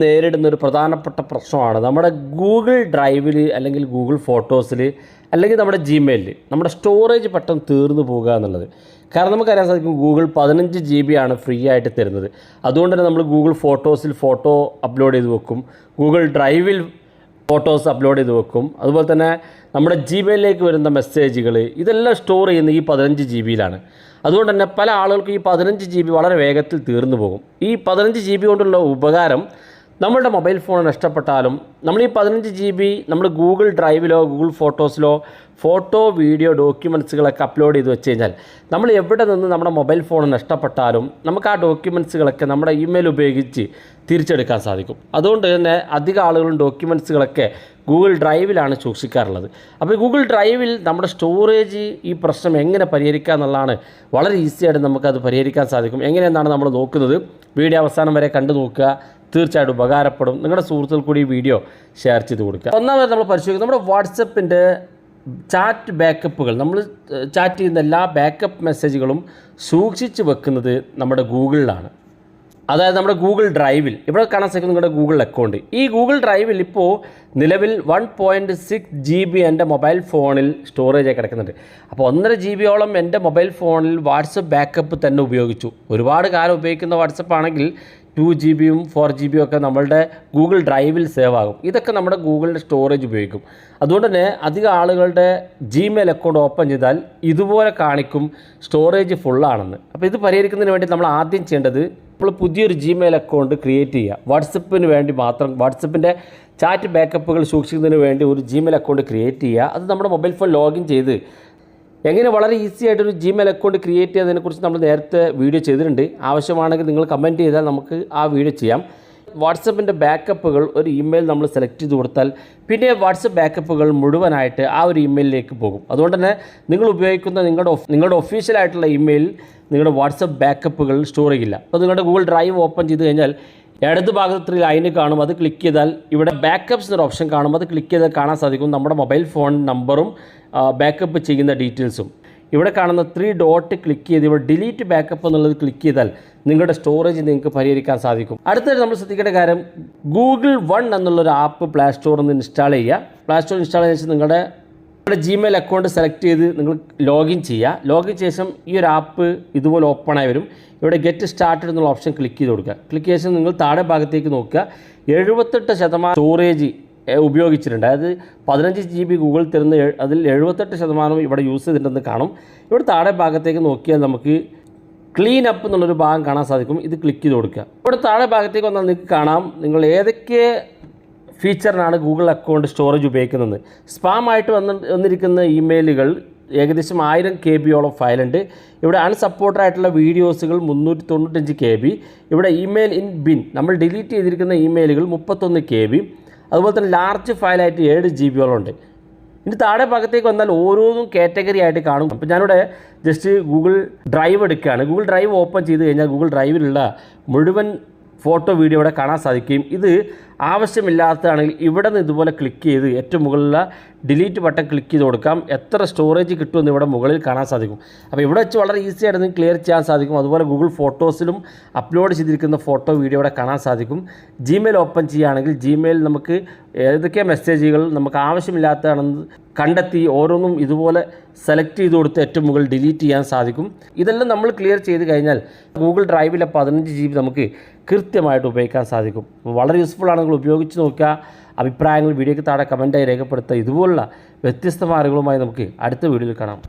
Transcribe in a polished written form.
നേരിടുന്ന ഒരു പ്രധാനപ്പെട്ട പ്രശ്നമാണ് നമ്മുടെ ഗൂഗിൾ ഡ്രൈവിൽ അല്ലെങ്കിൽ ഗൂഗിൾ ഫോട്ടോസിൽ അല്ലെങ്കിൽ നമ്മുടെ ജിമെയിലിൽ നമ്മുടെ സ്റ്റോറേജ് പെട്ടെന്ന് തീർന്നു പോകുക എന്നുള്ളത്. കാരണം നമുക്കറിയാൻ സാധിക്കും ഗൂഗിൾ 15 GB ആണ് ഫ്രീ ആയിട്ട് തരുന്നത്. അതുകൊണ്ട് തന്നെ നമ്മൾ ഗൂഗിൾ ഫോട്ടോസിൽ ഫോട്ടോ അപ്ലോഡ് ചെയ്ത് വെക്കും, ഗൂഗിൾ ഡ്രൈവിൽ ഫോട്ടോസ് അപ്ലോഡ് ചെയ്ത് വെക്കും. അതുപോലെ തന്നെ നമ്മുടെ ജിമെയിലിലേക്ക് വരുന്ന മെസ്സേജുകൾ ഇതെല്ലാം സ്റ്റോർ ചെയ്യുന്ന ഈ 15 GB അതുകൊണ്ട് തന്നെ പല ആളുകൾക്കും ഈ 15 GB വളരെ വേഗത്തിൽ തീർന്നു പോകും. ഈ 15 GB കൊണ്ടുള്ള ഉപകാരം നമ്മളുടെ മൊബൈൽ ഫോൺ നഷ്ടപ്പെട്ടാലും നമ്മൾ ഈ 15 GB നമ്മൾ ഗൂഗിൾ ഡ്രൈവിലോ ഗൂഗിൾ ഫോട്ടോസിലോ ഫോട്ടോ വീഡിയോ ഡോക്യുമെൻറ്റ്സുകളൊക്കെ അപ്ലോഡ് ചെയ്ത് വെച്ച് കഴിഞ്ഞാൽ നമ്മൾ എവിടെ നിന്ന് നമ്മുടെ മൊബൈൽ ഫോൺ നഷ്ടപ്പെട്ടാലും നമുക്ക് ആ ഡോക്യുമെൻറ്റ്സുകളൊക്കെ നമ്മുടെ ഇമെയിൽ ഉപയോഗിച്ച് തിരിച്ചെടുക്കാൻ സാധിക്കും. അതുകൊണ്ട് തന്നെ അധികം ആളുകളും ഡോക്യുമെൻറ്റ്സുകളൊക്കെ ഗൂഗിൾ ഡ്രൈവിലാണ് സൂക്ഷിക്കാറുള്ളത്. അപ്പോൾ ഗൂഗിൾ ഡ്രൈവിൽ നമ്മുടെ സ്റ്റോറേജ് ഈ പ്രശ്നം എങ്ങനെ പരിഹരിക്കുക എന്നുള്ളതാണ്. വളരെ ഈസിയായിട്ട് നമുക്കത് പരിഹരിക്കാൻ സാധിക്കും. എങ്ങനെയെന്നാണ് നമ്മൾ നോക്കുന്നത്. വീഡിയോ അവസാനം വരെ കണ്ടു നോക്കുക, തീർച്ചയായിട്ടും ഉപകാരപ്പെടും. നിങ്ങളുടെ സുഹൃത്തുക്കൾ കൂടി ഈ വീഡിയോ ഷെയർ ചെയ്ത് കൊടുക്കുക. ഒന്നാമത് നമ്മൾ പരിശോധിക്കുന്നത് നമ്മുടെ വാട്സപ്പിൻ്റെ ചാറ്റ് ബാക്കപ്പുകൾ. നമ്മൾ ചാറ്റ് ചെയ്യുന്ന എല്ലാ ബാക്കപ്പ് മെസ്സേജുകളും സൂക്ഷിച്ച് വെക്കുന്നത് നമ്മുടെ ഗൂഗിളിലാണ്. അതായത് നമ്മുടെ ഗൂഗിൾ ഡ്രൈവിൽ ഇവിടെ കാണാൻ സാധിക്കും നിങ്ങളുടെ ഗൂഗിൾ അക്കൗണ്ട്. ഈ ഗൂഗിൾ ഡ്രൈവിൽ ഇപ്പോൾ നിലവിൽ 1.6 GB എൻ്റെ മൊബൈൽ ഫോണിൽ സ്റ്റോറേജ് കിടക്കുന്നുണ്ട്. അപ്പോൾ 1.5 GB എൻ്റെ മൊബൈൽ ഫോണിൽ വാട്സപ്പ് ബാക്കപ്പ് തന്നെ ഉപയോഗിച്ചു. ഒരുപാട് കാലം ഉപയോഗിക്കുന്ന വാട്സപ്പ് ആണെങ്കിൽ 2 GB 4 GB ഒക്കെ നമ്മളുടെ ഗൂഗിൾ ഡ്രൈവിൽ സേവ് ആകും. ഇതൊക്കെ നമ്മുടെ ഗൂഗിളിൻ്റെ സ്റ്റോറേജ് ഉപയോഗിക്കും. അതുകൊണ്ട് തന്നെ അധികം ആളുകളുടെ ജിമെയിൽ അക്കൗണ്ട് ഓപ്പൺ ചെയ്താൽ ഇതുപോലെ കാണിക്കും സ്റ്റോറേജ് ഫുള്ളാണെന്ന്. അപ്പോൾ ഇത് പരിഹരിക്കുന്നതിന് വേണ്ടി നമ്മൾ ആദ്യം ചെയ്യേണ്ടത് നമ്മൾ പുതിയൊരു ജിമെയിൽ അക്കൗണ്ട് ക്രിയേറ്റ് ചെയ്യുക. വാട്സപ്പിന് വേണ്ടി മാത്രം വാട്സപ്പിൻ്റെ ചാറ്റ് ബാക്കപ്പുകൾ സൂക്ഷിക്കുന്നതിന് വേണ്ടി ഒരു ജിമെയിൽ അക്കൗണ്ട് ക്രിയേറ്റ് ചെയ്യുക. അത് നമ്മുടെ മൊബൈൽ ഫോൺ ലോഗിൻ ചെയ്ത് എങ്ങനെ വളരെ ഈസി ആയിട്ടൊരു ജിമെയിൽ അക്കൗണ്ട് ക്രിയേറ്റ് ചെയ്യുന്നതിനെക്കുറിച്ച് നമ്മൾ നേരത്തെ വീഡിയോ ചെയ്തിട്ടുണ്ട്. ആവശ്യമാണെങ്കിൽ നിങ്ങൾ കമൻറ്റ് ചെയ്താൽ നമുക്ക് ആ വീഡിയോ ചെയ്യാം. വാട്സപ്പിൻ്റെ ബാക്കപ്പുകൾ ഒരു ഇമെയിൽ നമ്മൾ സെലക്ട് ചെയ്ത് കൊടുത്താൽ പിന്നെ വാട്സപ്പ് ബാക്കപ്പുകൾ മുഴുവനായിട്ട് ആ ഒരു ഇമെയിലിലേക്ക് പോകും. അതുകൊണ്ട് തന്നെ നിങ്ങൾ ഉപയോഗിക്കുന്ന നിങ്ങളുടെ ഒഫീഷ്യലായിട്ടുള്ള ഇമെയിൽ നിങ്ങളുടെ വാട്സപ്പ് ബാക്കപ്പുകൾ സ്റ്റോർ ചെയ്യില്ല. അപ്പോൾ നിങ്ങളുടെ ഗൂഗിൾ ഡ്രൈവ് ഓപ്പൺ ചെയ്ത് കഴിഞ്ഞാൽ ഇടത് ഭാഗത്ത് ലൈന് കാണും. അത് ക്ലിക്ക് ചെയ്താൽ ഇവിടെ ബാക്കപ്പ്സ് എന്നൊരു ഓപ്ഷൻ കാണും. അത് ക്ലിക്ക് ചെയ്താൽ കാണാൻ സാധിക്കും നമ്മുടെ മൊബൈൽ ഫോൺ നമ്പറും ബാക്കപ്പ് ചെയ്യുന്ന ഡീറ്റെയിൽസും. ഇവിടെ കാണുന്ന 3 ഡോട്ട് ക്ലിക്ക് ചെയ്ത് ഇവിടെ ഡിലീറ്റ് ബാക്കപ്പ് എന്നുള്ളത് ക്ലിക്ക് ചെയ്താൽ നിങ്ങളുടെ സ്റ്റോറേജ് നിങ്ങൾക്ക് പരിഹരിക്കാൻ സാധിക്കും. അടുത്തതായിട്ട് നമ്മൾ ശ്രദ്ധിക്കേണ്ട കാര്യം ഗൂഗിൾ വൺ എന്നുള്ളൊരു ആപ്പ് പ്ലേ സ്റ്റോറിൽ നിന്ന് ഇൻസ്റ്റാൾ ചെയ്യുക. പ്ലേ സ്റ്റോർ ഇൻസ്റ്റാൾ ചെയ്ത ശേഷം നിങ്ങളുടെ ജിമെയിൽ അക്കൗണ്ട് സെലക്ട് ചെയ്ത് നിങ്ങൾ ലോഗിൻ ചെയ്യുക. ലോഗിൻ ശേഷം ഈ ഒരു ആപ്പ് ഇതുപോലെ ഓപ്പണായി വരും. ഇവിടെ ഗെറ്റ് സ്റ്റാർട്ടഡ് എന്നുള്ള ഓപ്ഷൻ ക്ലിക്ക് ചെയ്ത് കൊടുക്കുക. ക്ലിക്ക് ചെയ്ത ശേഷം നിങ്ങൾ താഴെ ഭാഗത്തേക്ക് നോക്കുക. 78% സ്റ്റോറേജ് ഉപയോഗിച്ചിട്ടുണ്ട്. അതായത് 15 GB ഗൂഗിൾ തരുന്ന അതിൽ 78% ഇവിടെ യൂസ് ചെയ്തിട്ടുണ്ടെന്ന് കാണും. ഇവിടെ താഴെ ഭാഗത്തേക്ക് നോക്കിയാൽ നമുക്ക് ക്ലീൻ അപ്പ് എന്നുള്ളൊരു ഭാഗം കാണാൻ സാധിക്കും. ഇത് ക്ലിക്ക് ചെയ്ത് കൊടുക്കുക. ഇവിടെ താഴെ ഭാഗത്തേക്ക് വന്നാൽ നിങ്ങൾക്ക് കാണാം നിങ്ങൾ ഏതൊക്കെ ഫീച്ചറിനാണ് ഗൂഗിൾ അക്കൗണ്ട് സ്റ്റോറേജ് ഉപയോഗിക്കുന്നത്. സ്പാം ആയിട്ട് വന്നിരിക്കുന്ന ഇമെയിലുകൾ ഏകദേശം 1000 KB ഫയലുണ്ട്. ഇവിടെ അൺസപ്പോർട്ടഡ് ആയിട്ടുള്ള വീഡിയോസുകൾ 395 KB. ഇവിടെ ഇമെയിൽ ഇൻ ബിൻ നമ്മൾ ഡിലീറ്റ് ചെയ്തിരിക്കുന്ന ഇമെയിലുകൾ 31 KB. അതുപോലെ തന്നെ ലാർജ് ഫയലായിട്ട് 7 GB ഉണ്ട്. ഇനി താഴെ ഭാഗത്തേക്ക് വന്നാൽ ഓരോന്നും കാറ്റഗറി ആയിട്ട് കാണും. അപ്പോൾ ഞാനിവിടെ ജസ്റ്റ് ഗൂഗിൾ ഡ്രൈവ് എടുക്കുകയാണ്. ഗൂഗിൾ ഡ്രൈവ് ഓപ്പൺ ചെയ്ത് കഴിഞ്ഞാൽ ഗൂഗിൾ ഡ്രൈവിലുള്ള മുഴുവൻ ഫോട്ടോ വീഡിയോ ഇവിടെ കാണാൻ സാധിക്കും. ഇത് ആവശ്യമില്ലാത്തതാണെങ്കിൽ ഇവിടെ നിന്ന് ഇതുപോലെ ക്ലിക്ക് ചെയ്ത് ഏറ്റവും മുകളിലുള്ള ഡിലീറ്റ് ബട്ടൺ ക്ലിക്ക് ചെയ്ത് കൊടുക്കാം. എത്ര സ്റ്റോറേജ് കിട്ടുമെന്ന് ഇവിടെ മുകളിൽ കാണാൻ സാധിക്കും. അപ്പോൾ ഇവിടെ വെച്ച് വളരെ ഈസി ആയിട്ട് നിങ്ങൾക്ക് ക്ലിയർ ചെയ്യാൻ സാധിക്കും. അതുപോലെ ഗൂഗിൾ ഫോട്ടോസിലും അപ്ലോഡ് ചെയ്തിരിക്കുന്ന ഫോട്ടോ വീഡിയോ ഇവിടെ കാണാൻ സാധിക്കും. ജിമെയിൽ ഓപ്പൺ ചെയ്യുകയാണെങ്കിൽ ജിമെയിൽ നമുക്ക് ഏതൊക്കെ മെസ്സേജുകൾ നമുക്ക് ആവശ്യമില്ലാത്തതാണെന്ന് കണ്ടെത്തി ഓരോന്നും ഇതുപോലെ സെലക്ട് ചെയ്ത് കൊടുത്ത് ഏറ്റവും മുകളിൽ ഡിലീറ്റ് ചെയ്യാൻ സാധിക്കും. ഇതെല്ലാം നമ്മൾ ക്ലിയർ ചെയ്ത് കഴിഞ്ഞാൽ ഗൂഗിൾ ഡ്രൈവിലെ 15 GB നമുക്ക് കൃത്യമായിട്ട് ഉപയോഗിക്കാൻ സാധിക്കും. വളരെ യൂസ്ഫുൾ ആണ്. നിങ്ങൾ ഉപയോഗിച്ച് നോക്കുക. അഭിപ്രായങ്ങൾ വീഡിയോയ്ക്ക് താഴെ കമൻറ്റായി രേഖപ്പെടുത്തുക. ഇതുപോലുള്ള വ്യത്യസ്തമായ അറിവുകളുമായി നമുക്ക് അടുത്ത വീഡിയോയിൽ കാണാം.